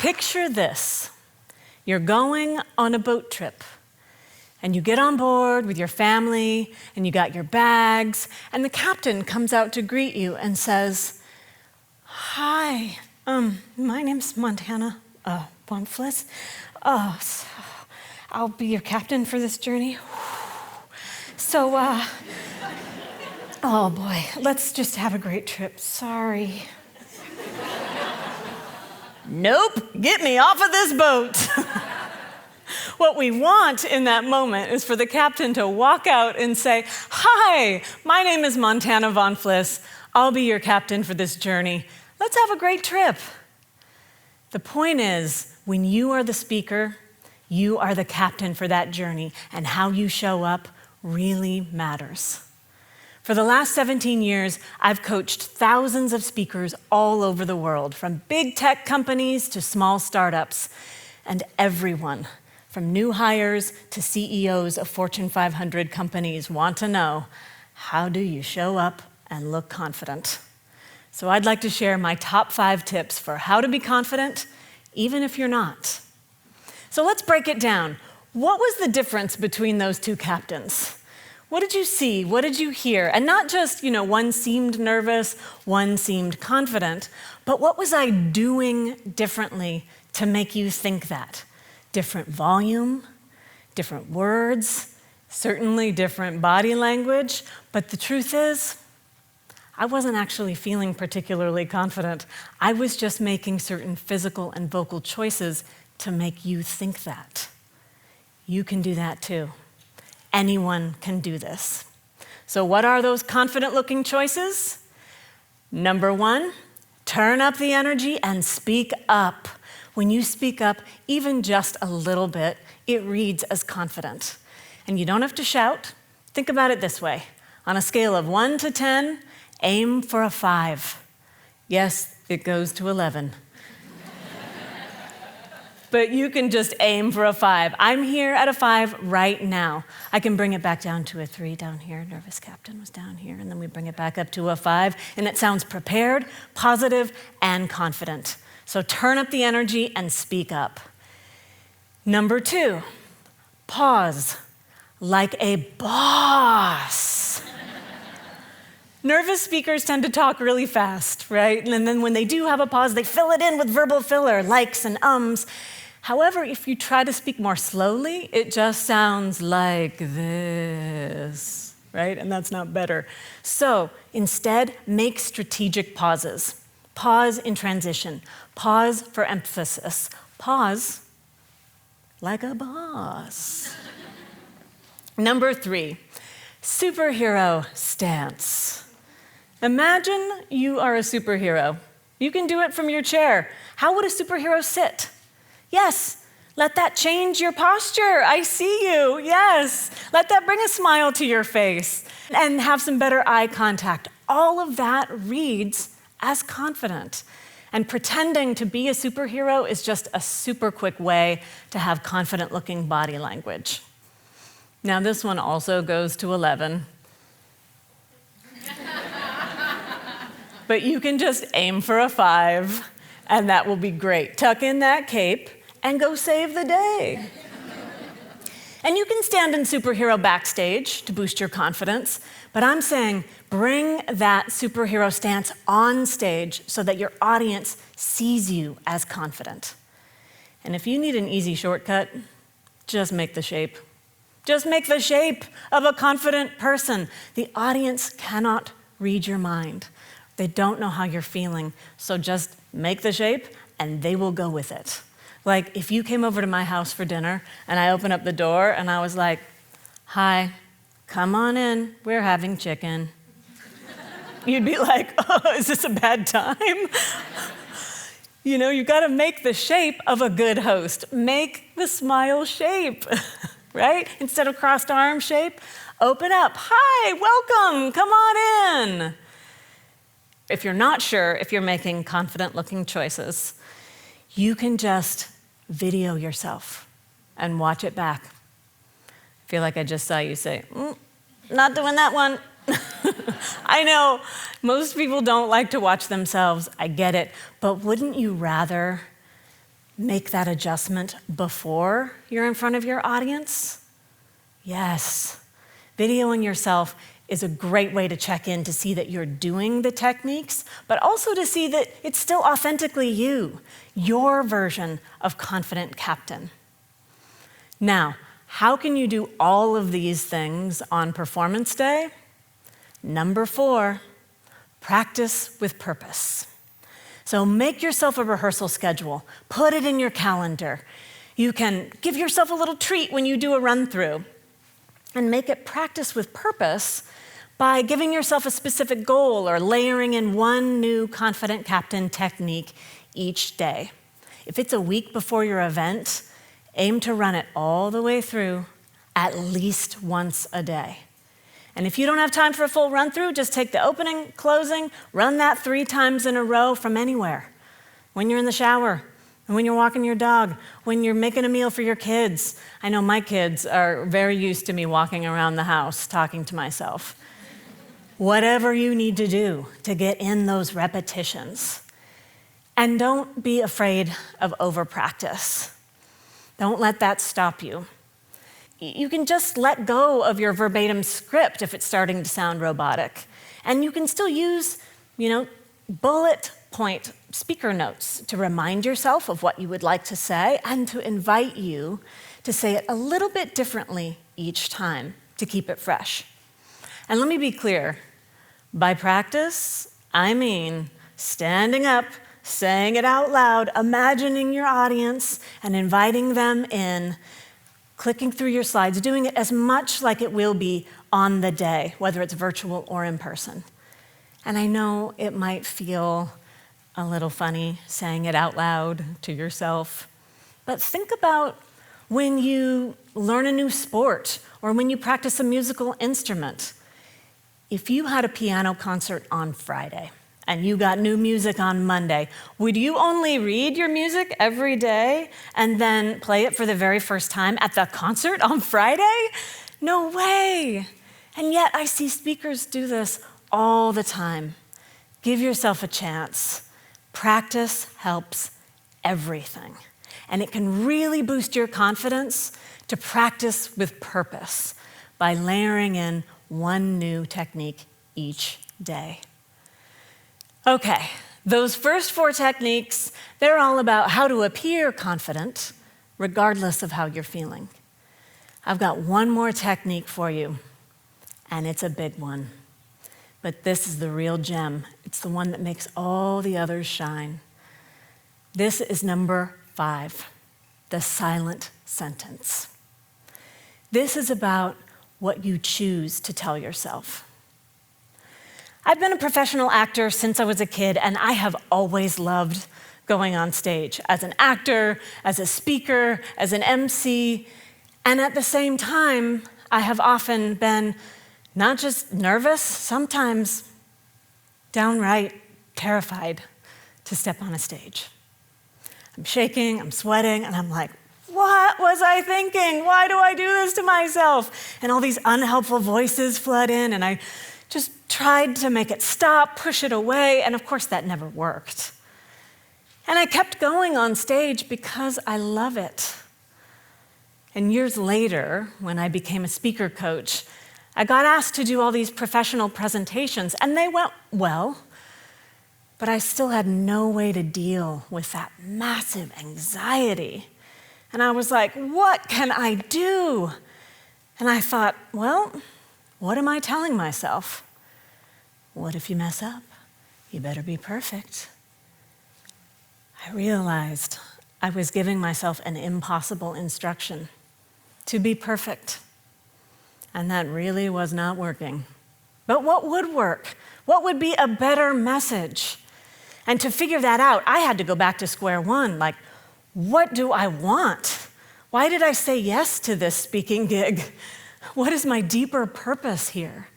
Picture this. You're going on a boat trip, and you get on board with your family, and you got your bags, and the captain comes out to greet you and says, "Hi, my name's Montana von Fliss. So I'll be your captain for this journey. So, oh boy, let's just have a great trip. Sorry." Nope, get me off of this boat. What we want in that moment is for the captain to walk out and say, "Hi, my name is Montana von Fliss. I'll be your captain for this journey. Let's have a great trip." The point is, when you are the speaker, you are the captain for that journey, and how you show up really matters. For the last 17 years, I've coached thousands of speakers all over the world, from big tech companies to small startups, and everyone, from new hires to CEOs of Fortune 500 companies, want to know, how do you show up and look confident? So I'd like to share my top 5 tips for how to be confident, even if you're not. So let's break it down. What was the difference between those two captains? What did you see? What did you hear? And not just, one seemed nervous, one seemed confident, but what was I doing differently to make you think that? Different volume, different words, certainly different body language, but the truth is, I wasn't actually feeling particularly confident. I was just making certain physical and vocal choices to make you think that. You can do that too. Anyone can do this. So what are those confident-looking choices? Number 1, turn up the energy and speak up. When you speak up, even just a little bit, it reads as confident. And you don't have to shout. Think about it this way. On a scale of 1 to 10, aim for a 5. Yes, it goes to 11. But you can just aim for a 5. I'm here at a 5 right now. I can bring it back down to a 3 down here. Nervous captain was down here, and then we bring it back up to a 5, and it sounds prepared, positive, and confident. So turn up the energy and speak up. Number 2, pause like a boss. Nervous speakers tend to talk really fast, right? And then when they do have a pause, they fill it in with verbal filler, likes and ums. However, if you try to speak more slowly, it just sounds like this, right? And that's not better. So instead, make strategic pauses. Pause in transition. Pause for emphasis. Pause like a boss. Number 3, superhero stance. Imagine you are a superhero. You can do it from your chair. How would a superhero sit? Yes, let that change your posture. I see you, yes. Let that bring a smile to your face and have some better eye contact. All of that reads as confident. And pretending to be a superhero is just a super quick way to have confident-looking body language. Now, this one also goes to 11. But you can just aim for a 5, and that will be great. Tuck in that cape and go save the day. And you can stand in superhero backstage to boost your confidence, but I'm saying bring that superhero stance on stage so that your audience sees you as confident. And if you need an easy shortcut, just make the shape. Just make the shape of a confident person. The audience cannot read your mind. They don't know how you're feeling, so just make the shape and they will go with it. Like if you came over to my house for dinner and I opened up the door and I was like, "Hi, come on in, we're having chicken." You'd be like, "Oh, is this a bad time?" You gotta make the shape of a good host. Make the smile shape, right? Instead of crossed arm shape, open up. "Hi, welcome, come on in." If you're not sure if you're making confident-looking choices, you can just video yourself and watch it back. I feel like I just saw you say, "Not doing that one." I know, most people don't like to watch themselves, I get it, but wouldn't you rather make that adjustment before you're in front of your audience? Yes. Videoing yourself is a great way to check in to see that you're doing the techniques, but also to see that it's still authentically you, your version of confident captain. Now, how can you do all of these things on performance day? Number 4, practice with purpose. So make yourself a rehearsal schedule. Put it in your calendar. You can give yourself a little treat when you do a run-through. And make it practice with purpose by giving yourself a specific goal or layering in one new confident captain technique each day. If it's a week before your event, aim to run it all the way through at least once a day. And if you don't have time for a full run-through, just take the opening, closing, run that 3 times in a row from anywhere. When you're in the shower, and when you're walking your dog, when you're making a meal for your kids. I know my kids are very used to me walking around the house talking to myself. Whatever you need to do to get in those repetitions. And don't be afraid of over-practice. Don't let that stop you. You can just let go of your verbatim script if it's starting to sound robotic. And you can still use, bullet point speaker notes to remind yourself of what you would like to say and to invite you to say it a little bit differently each time to keep it fresh. And let me be clear, by practice, I mean standing up, saying it out loud, imagining your audience and inviting them in, clicking through your slides, doing it as much like it will be on the day, whether it's virtual or in person. And I know it might feel a little funny saying it out loud to yourself, but think about when you learn a new sport or when you practice a musical instrument. If you had a piano concert on Friday and you got new music on Monday, would you only read your music every day and then play it for the very first time at the concert on Friday? No way. And yet I see speakers do this all the time. Give yourself a chance. Practice helps everything. And it can really boost your confidence to practice with purpose by layering in one new technique each day. Okay, those first 4 techniques, they're all about how to appear confident regardless of how you're feeling. I've got one more technique for you, and it's a big one. But this is the real gem. It's the one that makes all the others shine. This is number 5, the silent sentence. This is about what you choose to tell yourself. I've been a professional actor since I was a kid, and I have always loved going on stage as an actor, as a speaker, as an MC. And at the same time, I have often been not just nervous, sometimes downright terrified to step on a stage. I'm shaking, I'm sweating, and I'm like, what was I thinking? Why do I do this to myself? And all these unhelpful voices flood in, and I just tried to make it stop, push it away, and of course that never worked. And I kept going on stage because I love it. And years later, when I became a speaker coach, I got asked to do all these professional presentations, and they went well, but I still had no way to deal with that massive anxiety. And I was like, what can I do? And I thought, well, what am I telling myself? What if you mess up? You better be perfect. I realized I was giving myself an impossible instruction to be perfect. And that really was not working. But what would work? What would be a better message? And to figure that out, I had to go back to square one. Like, what do I want? Why did I say yes to this speaking gig? What is my deeper purpose here?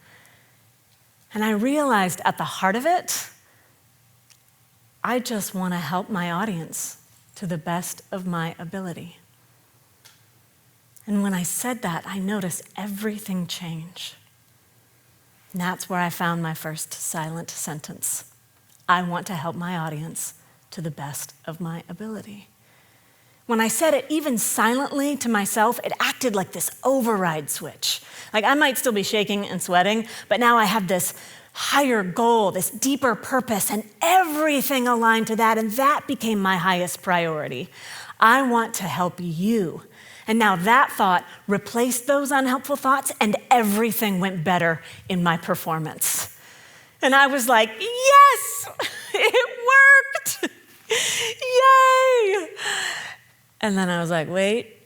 And I realized at the heart of it, I just want to help my audience to the best of my ability. And when I said that, I noticed everything change. And that's where I found my first silent sentence. I want to help my audience to the best of my ability. when I said it even silently to myself, it acted like this override switch. Like I might still be shaking and sweating, but now I have this higher goal, this deeper purpose, and everything aligned to that, and that became my highest priority. I want to help you. And now that thought replaced those unhelpful thoughts, and everything went better in my performance. And I was like, yes, it worked. Yay. And then I was like, wait,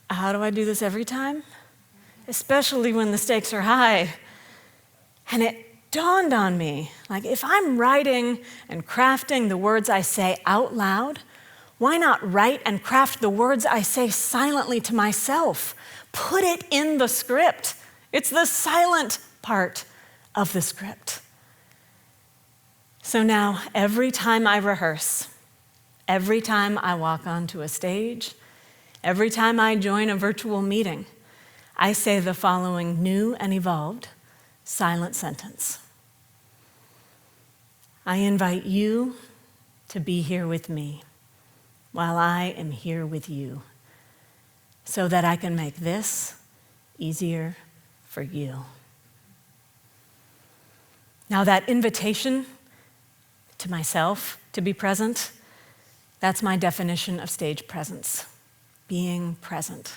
how do I do this every time? Especially when the stakes are high. And it dawned on me, like if I'm writing and crafting the words I say out loud, why not write and craft the words I say silently to myself? Put it in the script. It's the silent part of the script. So now, every time I rehearse, every time I walk onto a stage, every time I join a virtual meeting, I say the following new and evolved silent sentence. I invite you to be here with me while I am here with you, so that I can make this easier for you. Now that invitation to myself to be present, that's my definition of stage presence, being present.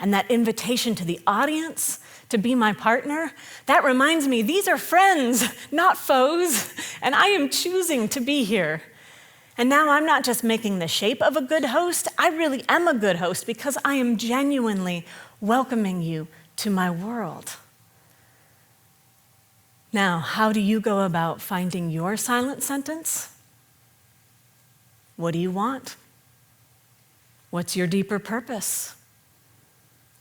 And that invitation to the audience to be my partner, that reminds me these are friends, not foes, and I am choosing to be here. And now I'm not just making the shape of a good host, I really am a good host because I am genuinely welcoming you to my world. Now, how do you go about finding your silent sentence? What do you want? What's your deeper purpose?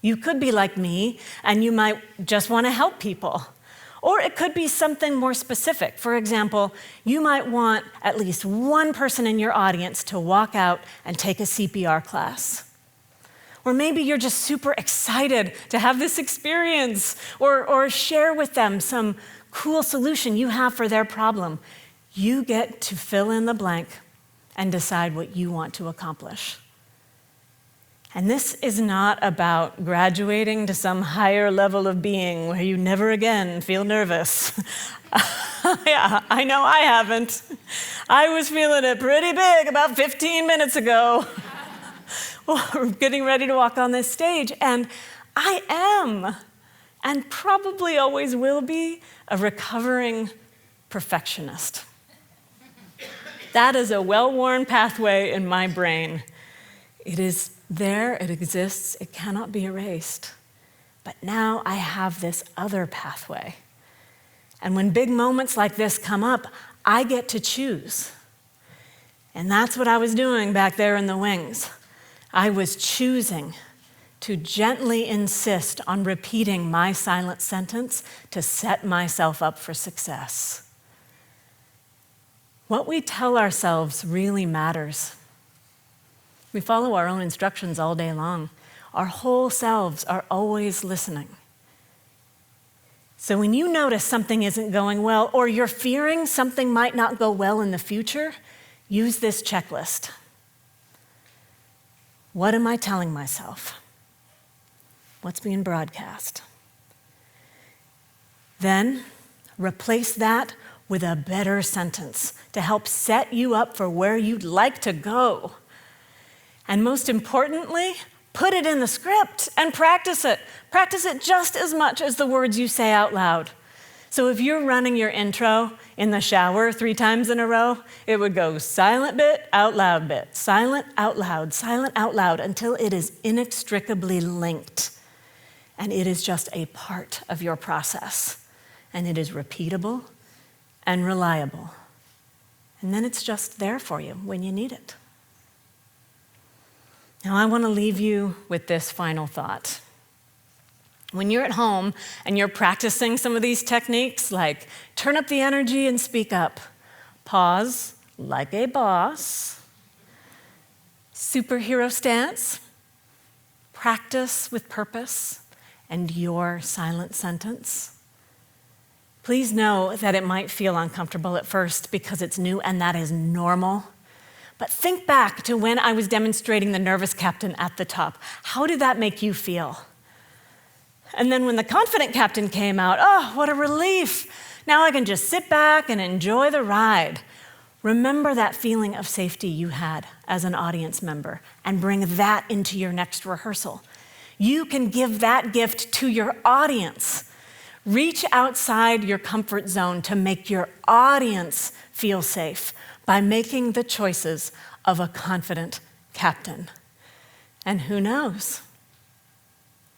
You could be like me, and you might just want to help people. Or it could be something more specific. For example, you might want at least one person in your audience to walk out and take a CPR class. Or maybe you're just super excited to have this experience, or share with them some cool solution you have for their problem. You get to fill in the blank and decide what you want to accomplish. And this is not about graduating to some higher level of being where you never again feel nervous. Yeah, I know I haven't. I was feeling it pretty big about 15 minutes ago. We're getting ready to walk on this stage, and I am, and probably always will be, a recovering perfectionist. That is a well-worn pathway in my brain. It is there, it exists, it cannot be erased. But now I have this other pathway. And when big moments like this come up, I get to choose. And that's what I was doing back there in the wings. I was choosing to gently insist on repeating my silent sentence to set myself up for success. What we tell ourselves really matters. We follow our own instructions all day long. Our whole selves are always listening. So when you notice something isn't going well, or you're fearing something might not go well in the future, use this checklist. What am I telling myself? What's being broadcast? Then replace that with a better sentence to help set you up for where you'd like to go. And most importantly, put it in the script and practice it. Practice it just as much as the words you say out loud. So if you're running your intro in the shower 3 times in a row, it would go silent bit, out loud bit, silent, out loud, until it is inextricably linked. And it is just a part of your process. And it is repeatable and reliable. And then it's just there for you when you need it. Now, I want to leave you with this final thought. When you're at home and you're practicing some of these techniques, like turn up the energy and speak up, pause like a boss, superhero stance, practice with purpose, and your silent sentence, please know that it might feel uncomfortable at first because it's new, and that is normal. But think back to when I was demonstrating the nervous captain at the top. How did that make you feel? And then when the confident captain came out, oh, what a relief. Now I can just sit back and enjoy the ride. Remember that feeling of safety you had as an audience member and bring that into your next rehearsal. You can give that gift to your audience. Reach outside your comfort zone to make your audience feel safe by making the choices of a confident captain. And who knows?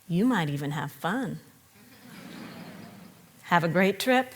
You might even have fun. Have a great trip.